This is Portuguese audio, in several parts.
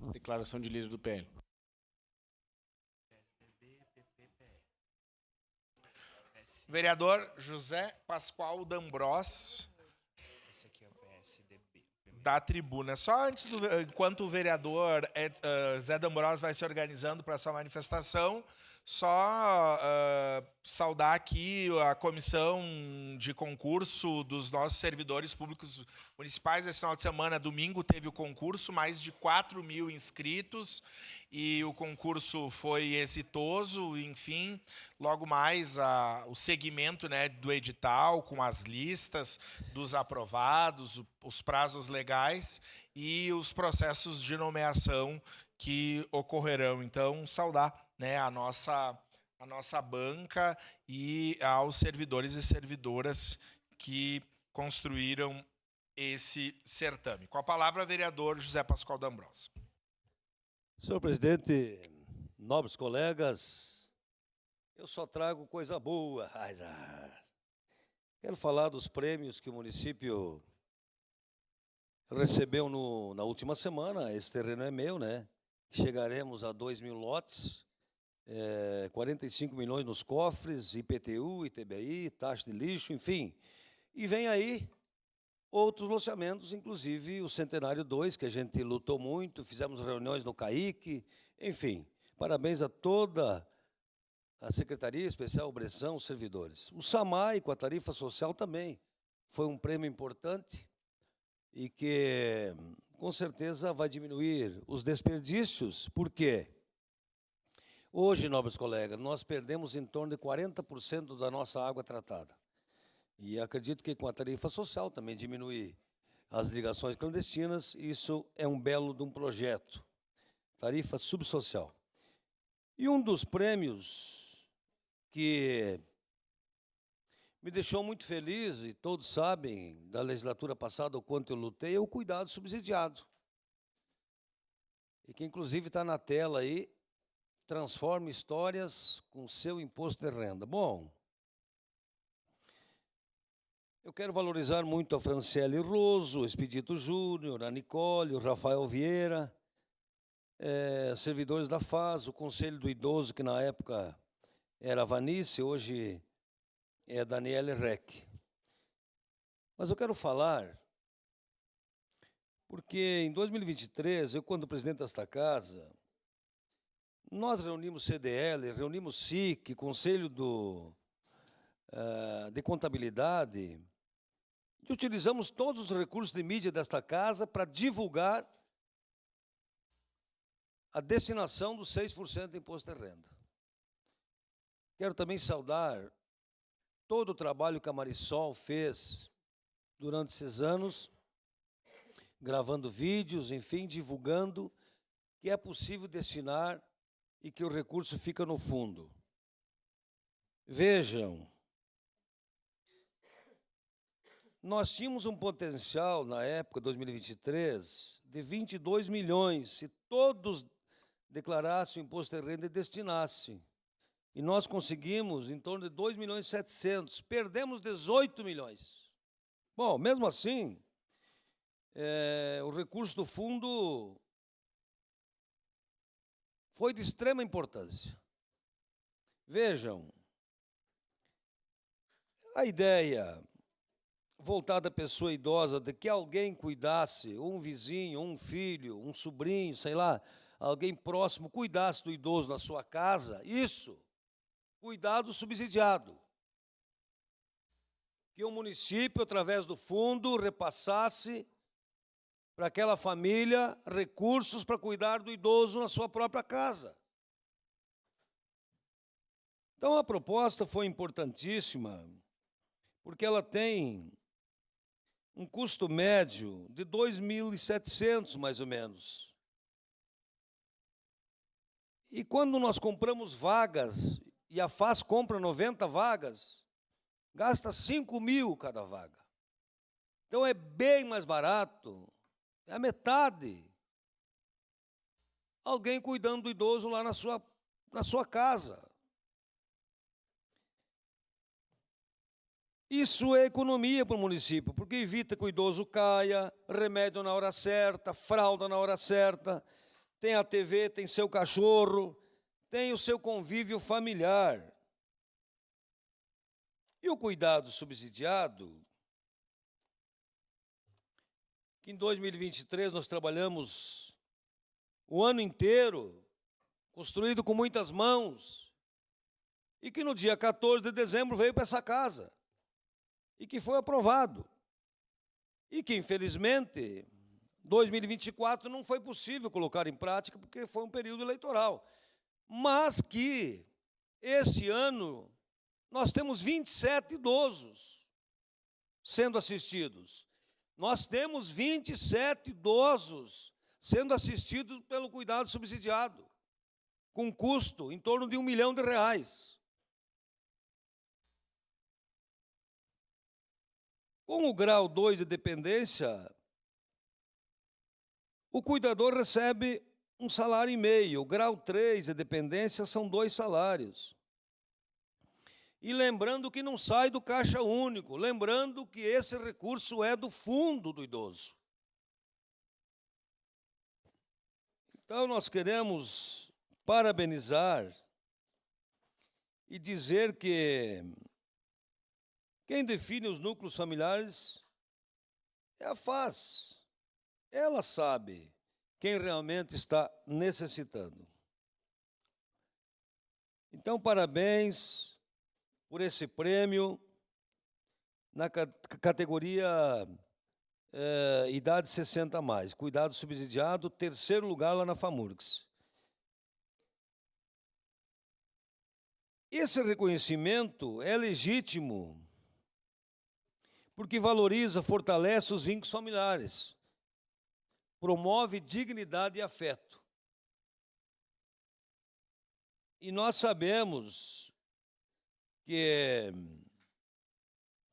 Declaração de líder do PL. Vereador José Pascoal D'Ambrós, da tribuna. Só antes, enquanto o vereador Zé D'Ambrós vai se organizando para sua manifestação, só saudar aqui a comissão de concurso dos nossos servidores públicos municipais. Esse final de semana, domingo, teve o concurso, mais de 4.000 inscritos, e o concurso foi exitoso. Enfim, logo mais o segmento, né, do edital, com as listas dos aprovados, os prazos legais e os processos de nomeação que ocorrerão. Então, saudar, né, a nossa banca e aos servidores e servidoras que construíram esse certame. Com a palavra, vereador José Pascoal D'Ambrós. Senhor presidente, nobres colegas, eu só trago coisa boa. Quero falar dos prêmios que o município recebeu na última semana. Esse terreno é meu, né? Chegaremos a 2.000 lotes, 45 milhões nos cofres, IPTU, ITBI, taxa de lixo, enfim. E vem aí outros loteamentos, inclusive o Centenário 2, que a gente lutou muito, fizemos reuniões no CAIC, enfim. Parabéns a toda a Secretaria Especial Obressão, os servidores. O SAMAI, com a tarifa social, também foi um prêmio importante e que, com certeza, vai diminuir os desperdícios. Por quê? Hoje, nobres colegas, nós perdemos em torno de 40% da nossa água tratada. E acredito que com a tarifa social também diminuir as ligações clandestinas, isso é um belo de um projeto, tarifa subsocial. E um dos prêmios que me deixou muito feliz, e todos sabem, da legislatura passada, o quanto eu lutei, é o cuidado subsidiado. E que, inclusive, está na tela aí, transforma histórias com seu imposto de renda. Bom, eu quero valorizar muito a Franciele Roso, o Expedito Júnior, a Nicole, o Rafael Vieira, servidores da FAS, o Conselho do Idoso, que na época era a Vanice, hoje é a Daniele Reck. Mas eu quero falar, porque em 2023, eu, quando presidente desta casa, nós reunimos CDL, reunimos SIC, Conselho de Contabilidade, e utilizamos todos os recursos de mídia desta casa para divulgar a destinação dos 6% de imposto de renda. Quero também saudar todo o trabalho que a Marisol fez durante esses anos, gravando vídeos, enfim, divulgando que é possível destinar e que o recurso fica no fundo. Vejam, nós tínhamos um potencial, na época, 2023, de 22 milhões, se todos declarassem o imposto de renda e destinassem. E nós conseguimos em torno de 2 milhões e 700, perdemos 18 milhões. Bom, mesmo assim, o recurso do fundo foi de extrema importância. Vejam, a ideia voltada à pessoa idosa, de que alguém cuidasse, ou um vizinho, ou um filho, um sobrinho, sei lá, alguém próximo, cuidasse do idoso na sua casa, isso, cuidado subsidiado. Que o município, através do fundo, repassasse para aquela família recursos para cuidar do idoso na sua própria casa. Então, a proposta foi importantíssima, porque ela tem um custo médio de 2.700, mais ou menos. E quando nós compramos vagas, e a FAS compra 90 vagas, gasta 5.000 cada vaga. Então é bem mais barato, é a metade. Alguém cuidando do idoso lá na sua casa. Isso é economia para o município, porque evita que o idoso caia, remédio na hora certa, fralda na hora certa, tem a TV, tem seu cachorro, tem o seu convívio familiar. E o cuidado subsidiado, que em 2023 nós trabalhamos o ano inteiro, construído com muitas mãos, e que no dia 14 de dezembro veio para essa casa, e que foi aprovado. E que, infelizmente, 2024 não foi possível colocar em prática, porque foi um período eleitoral. Mas que, esse ano, nós temos 27 idosos sendo assistidos. Nós temos 27 idosos sendo assistidos pelo cuidado subsidiado, com custo em torno de R$1 milhão. Com o grau 2 de dependência, o cuidador recebe um salário e meio. O grau 3 de dependência são 2 salários. E lembrando que não sai do caixa único, lembrando que esse recurso é do fundo do idoso. Então, nós queremos parabenizar e dizer que quem define os núcleos familiares é a FAS. Ela sabe quem realmente está necessitando. Então, parabéns por esse prêmio na categoria idade 60 a mais, cuidado subsidiado, 3º lugar lá na FAMURGS. Esse reconhecimento é legítimo, porque valoriza, fortalece os vínculos familiares, promove dignidade e afeto. E nós sabemos que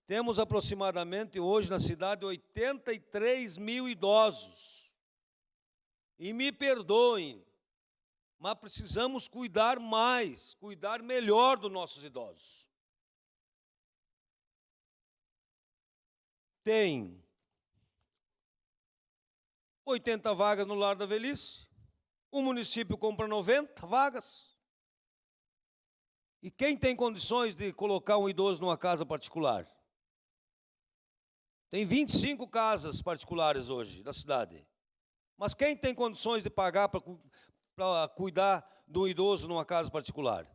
temos aproximadamente hoje na cidade 83 mil idosos. E me perdoem, mas precisamos cuidar mais, cuidar melhor dos nossos idosos. Tem 80 vagas no Lar da Velhice, o município compra 90 vagas. E quem tem condições de colocar um idoso numa casa particular? Tem 25 casas particulares hoje na cidade. Mas quem tem condições de pagar para cuidar do idoso numa casa particular?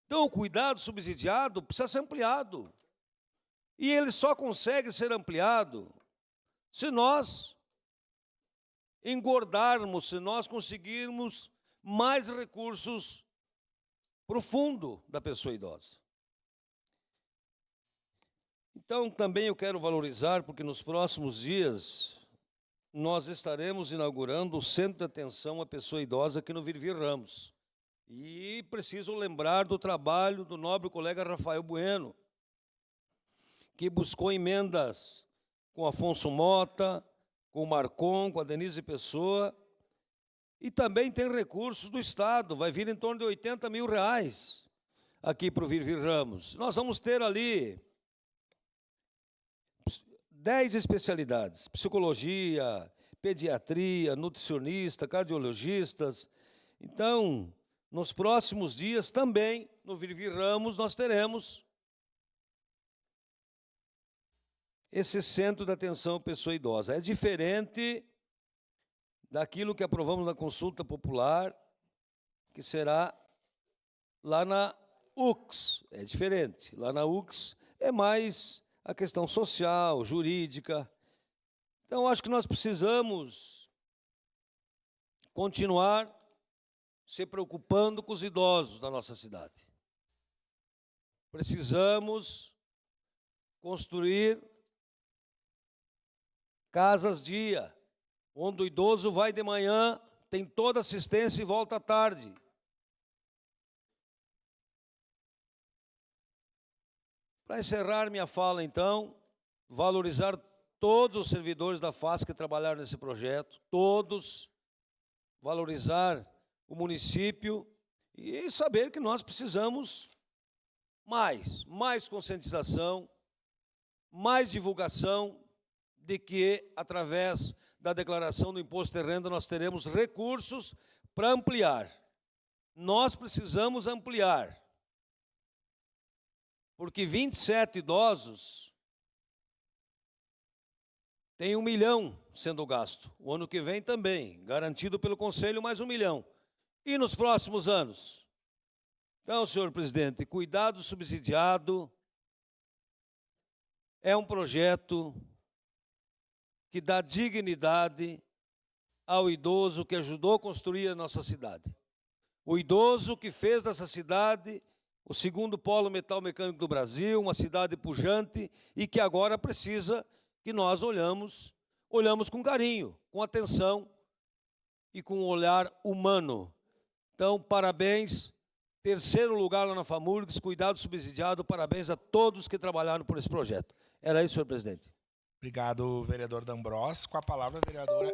Então, o cuidado subsidiado precisa ser ampliado. E ele só consegue ser ampliado se nós engordarmos, se nós conseguirmos mais recursos para o fundo da pessoa idosa. Então, também eu quero valorizar, porque nos próximos dias nós estaremos inaugurando o Centro de Atenção à Pessoa Idosa aqui no Virvir Ramos. E preciso lembrar do trabalho do nobre colega Rafael Bueno, que buscou emendas com Afonso Mota, com o Marcon, com a Denise Pessoa, e também tem recursos do Estado, vai vir em torno de R$80 mil aqui para o Virvir Ramos. Nós vamos ter ali 10 especialidades, psicologia, pediatria, nutricionista, cardiologistas. Então, nos próximos dias também, no Virvir Ramos, nós teremos esse centro de atenção à pessoa idosa. É diferente daquilo que aprovamos na consulta popular, que será lá na UX. É diferente. Lá na UX é mais a questão social, jurídica. Então, acho que nós precisamos continuar se preocupando com os idosos da nossa cidade. Precisamos construir casas-dia, onde o idoso vai de manhã, tem toda assistência e volta à tarde. Para encerrar minha fala, então, valorizar todos os servidores da FAS que trabalharam nesse projeto, todos, valorizar o município e saber que nós precisamos mais conscientização, mais divulgação, de que, através da declaração do imposto de renda, nós teremos recursos para ampliar. Nós precisamos ampliar. Porque 27 idosos tem 1 milhão sendo gasto. O ano que vem também, garantido pelo Conselho, mais 1 milhão. E nos próximos anos? Então, senhor presidente, cuidado subsidiado é um projeto que dá dignidade ao idoso que ajudou a construir a nossa cidade. O idoso que fez dessa cidade o segundo polo metal mecânico do Brasil, uma cidade pujante e que agora precisa que nós olhamos com carinho, com atenção e com um olhar humano. Então, parabéns. Terceiro lugar lá na FAMURGS, cuidado subsidiado, parabéns a todos que trabalharam por esse projeto. Era isso, senhor presidente. Obrigado, vereador D'Ambrosio. Com a palavra, a vereadora